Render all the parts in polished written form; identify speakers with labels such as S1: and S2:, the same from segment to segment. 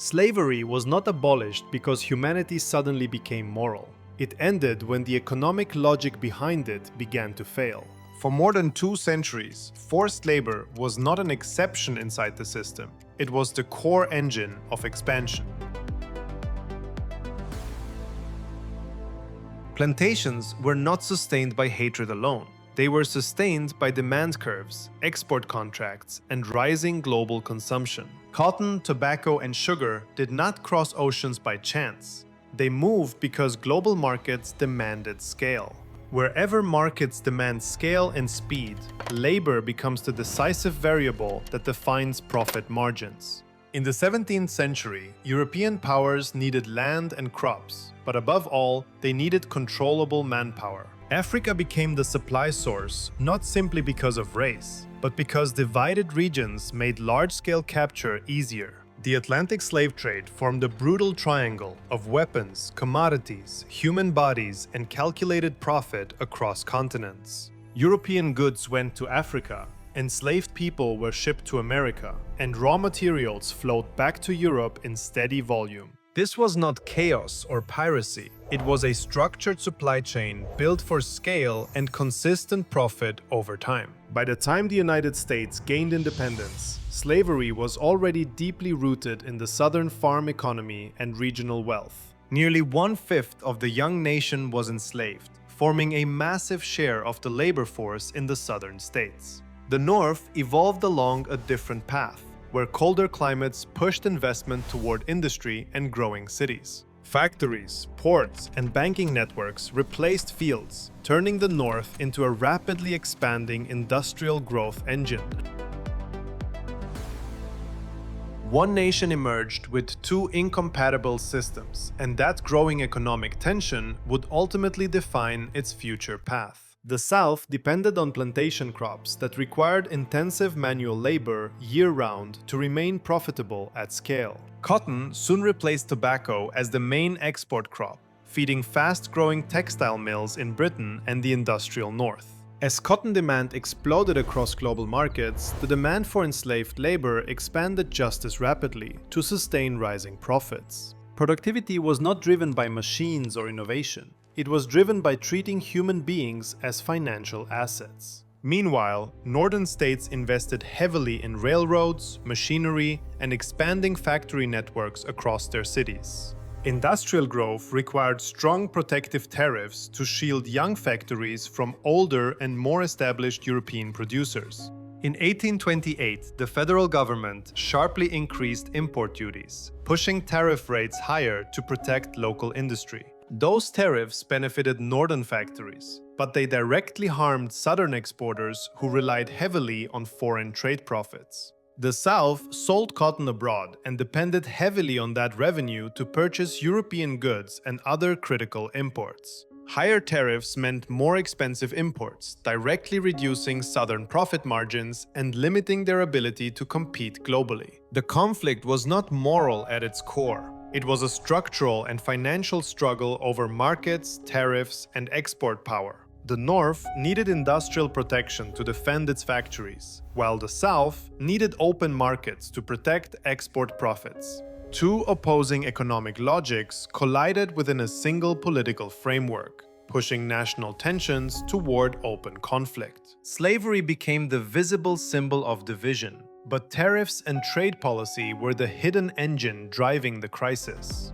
S1: Slavery was not abolished because humanity suddenly became moral. It ended when the economic logic behind it began to fail. For more than 2 centuries, forced labor was not an exception inside the system. It was the core engine of expansion. Plantations were not sustained by hatred alone. They were sustained by demand curves, export contracts, and rising global consumption. Cotton, tobacco, and sugar did not cross oceans by chance. They moved because global markets demanded scale. Wherever markets demand scale and speed, labor becomes the decisive variable that defines profit margins. In the 17th century, European powers needed land and crops, but above all, they needed controllable manpower. Africa became the supply source not simply because of race, but because divided regions made large-scale capture easier. The Atlantic slave trade formed a brutal triangle of weapons, commodities, human bodies, and calculated profit across continents. European goods went to Africa, enslaved people were shipped to America, and raw materials flowed back to Europe in steady volume. This was not chaos or piracy. It was a structured supply chain built for scale and consistent profit over time. By the time the United States gained independence, slavery was already deeply rooted in the southern farm economy and regional wealth. Nearly 1/5 of the young nation was enslaved, forming a massive share of the labor force in the southern states. The North evolved along a different path, where colder climates pushed investment toward industry and growing cities. Factories, ports, and banking networks replaced fields, turning the North into a rapidly expanding industrial growth engine. One nation emerged with 2 incompatible systems, and that growing economic tension would ultimately define its future path. The South depended on plantation crops that required intensive manual labor year-round to remain profitable at scale. Cotton soon replaced tobacco as the main export crop, feeding fast-growing textile mills in Britain and the industrial North. As cotton demand exploded across global markets, the demand for enslaved labor expanded just as rapidly to sustain rising profits. Productivity was not driven by machines or innovation. It was driven by treating human beings as financial assets. Meanwhile, northern states invested heavily in railroads, machinery, and expanding factory networks across their cities. Industrial growth required strong protective tariffs to shield young factories from older and more established European producers. In 1828, the federal government sharply increased import duties, pushing tariff rates higher to protect local industry. Those tariffs benefited northern factories, but they directly harmed southern exporters who relied heavily on foreign trade profits. The South sold cotton abroad and depended heavily on that revenue to purchase European goods and other critical imports. Higher tariffs meant more expensive imports, directly reducing southern profit margins and limiting their ability to compete globally. The conflict was not moral at its core. It was a structural and financial struggle over markets, tariffs, and export power. The North needed industrial protection to defend its factories, while the South needed open markets to protect export profits. 2 opposing economic logics collided within a single political framework, pushing national tensions toward open conflict. Slavery became the visible symbol of division, but tariffs and trade policy were the hidden engine driving the crisis.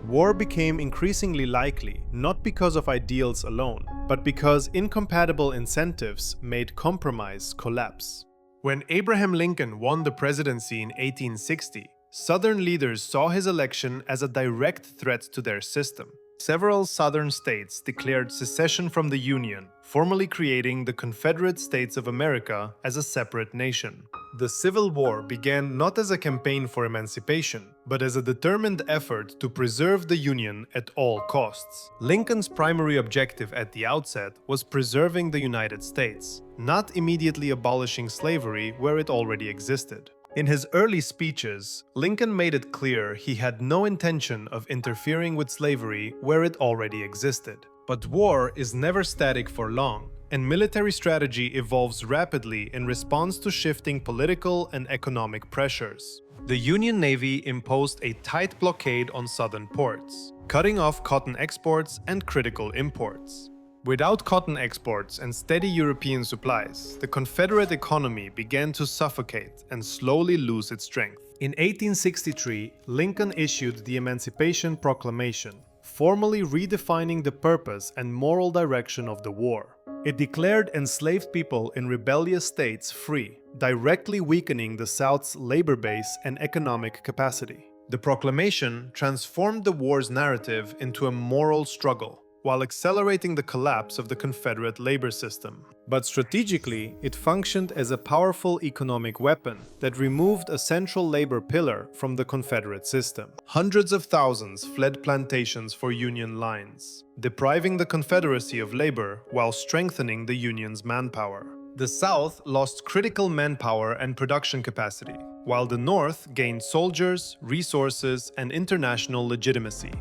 S1: War became increasingly likely, not because of ideals alone, but because incompatible incentives made compromise collapse. When Abraham Lincoln won the presidency in 1860, Southern leaders saw his election as a direct threat to their system. Several Southern states declared secession from the Union, formally creating the Confederate States of America as a separate nation. The Civil War began not as a campaign for emancipation, but as a determined effort to preserve the Union at all costs. Lincoln's primary objective at the outset was preserving the United States, not immediately abolishing slavery where it already existed. In his early speeches, Lincoln made it clear he had no intention of interfering with slavery where it already existed. But war is never static for long. and military strategy evolves rapidly in response to shifting political and economic pressures. The Union Navy imposed a tight blockade on southern ports, cutting off cotton exports and critical imports. Without cotton exports and steady European supplies, the Confederate economy began to suffocate and slowly lose its strength. In 1863, Lincoln issued the Emancipation Proclamation, formally redefining the purpose and moral direction of the war. It declared enslaved people in rebellious states free, directly weakening the South's labor base and economic capacity. The proclamation transformed the war's narrative into a moral struggle, while accelerating the collapse of the Confederate labor system. But strategically, it functioned as a powerful economic weapon that removed a central labor pillar from the Confederate system. Hundreds of thousands fled plantations for Union lines, depriving the Confederacy of labor while strengthening the Union's manpower. The South lost critical manpower and production capacity, while the North gained soldiers, resources, and international legitimacy.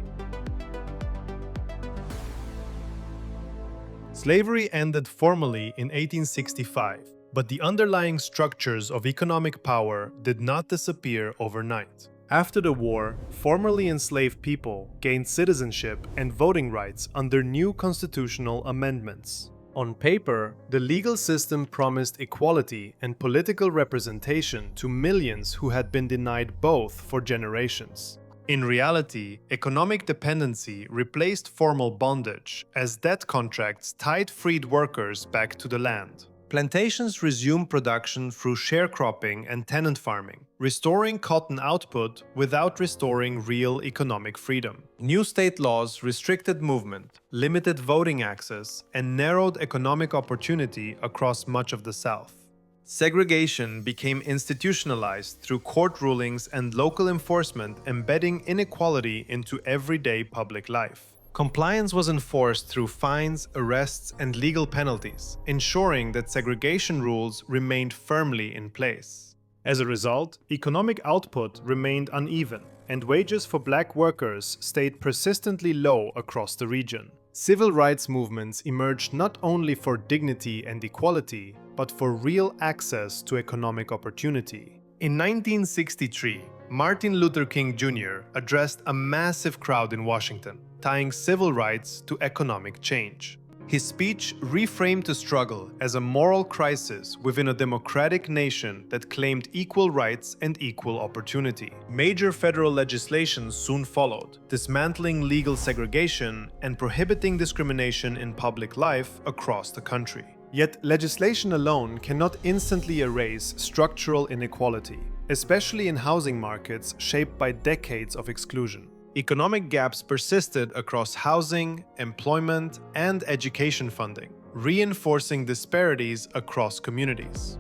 S1: Slavery ended formally in 1865, but the underlying structures of economic power did not disappear overnight. After the war, formerly enslaved people gained citizenship and voting rights under new constitutional amendments. On paper, the legal system promised equality and political representation to millions who had been denied both for generations. In reality, economic dependency replaced formal bondage, as debt contracts tied freed workers back to the land. Plantations resumed production through sharecropping and tenant farming, restoring cotton output without restoring real economic freedom. New state laws restricted movement, limited voting access, and narrowed economic opportunity across much of the South. Segregation became institutionalized through court rulings and local enforcement, embedding inequality into everyday public life. Compliance was enforced through fines, arrests, and legal penalties, ensuring that segregation rules remained firmly in place. As a result, economic output remained uneven, and wages for black workers stayed persistently low across the region. Civil rights movements emerged not only for dignity and equality, but for real access to economic opportunity. In 1963, Martin Luther King Jr. addressed a massive crowd in Washington, tying civil rights to economic change. His speech reframed the struggle as a moral crisis within a democratic nation that claimed equal rights and equal opportunity. Major federal legislation soon followed, dismantling legal segregation and prohibiting discrimination in public life across the country. Yet legislation alone cannot instantly erase structural inequality, especially in housing markets shaped by decades of exclusion. Economic gaps persisted across housing, employment, and education funding, reinforcing disparities across communities.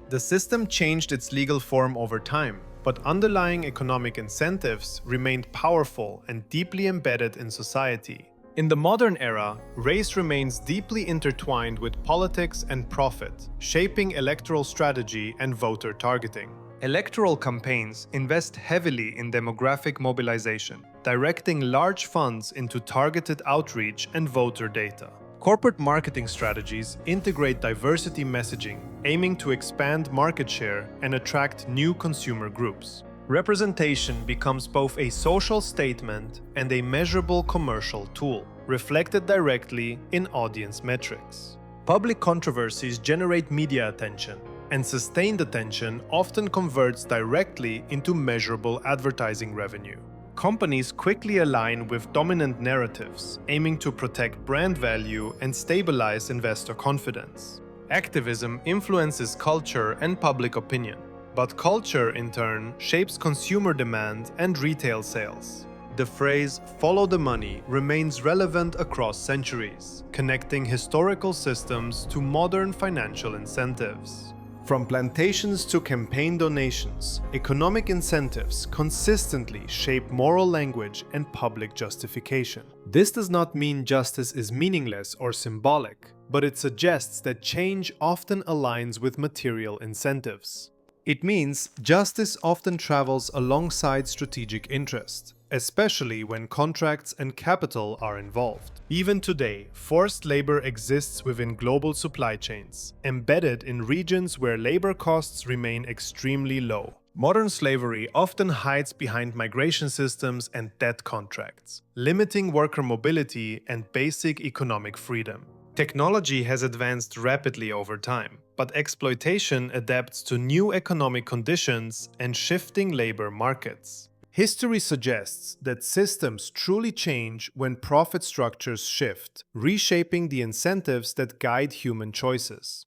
S1: The system changed its legal form over time, but underlying economic incentives remained powerful and deeply embedded in society. In the modern era, race remains deeply intertwined with politics and profit, shaping electoral strategy and voter targeting. Electoral campaigns invest heavily in demographic mobilization, directing large funds into targeted outreach and voter data. Corporate marketing strategies integrate diversity messaging, aiming to expand market share and attract new consumer groups. Representation becomes both a social statement and a measurable commercial tool, reflected directly in audience metrics. Public controversies generate media attention, and sustained attention often converts directly into measurable advertising revenue. Companies quickly align with dominant narratives, aiming to protect brand value and stabilize investor confidence. Activism influences culture and public opinion, but culture, in turn, shapes consumer demand and retail sales. The phrase "follow the money" remains relevant across centuries, connecting historical systems to modern financial incentives. From plantations to campaign donations, economic incentives consistently shape moral language and public justification. This does not mean justice is meaningless or symbolic, but it suggests that change often aligns with material incentives. It means justice often travels alongside strategic interest, especially when contracts and capital are involved. Even today, forced labor exists within global supply chains, embedded in regions where labor costs remain extremely low. Modern slavery often hides behind migration systems and debt contracts, limiting worker mobility and basic economic freedom. Technology has advanced rapidly over time, but exploitation adapts to new economic conditions and shifting labor markets. History suggests that systems truly change when profit structures shift, reshaping the incentives that guide human choices.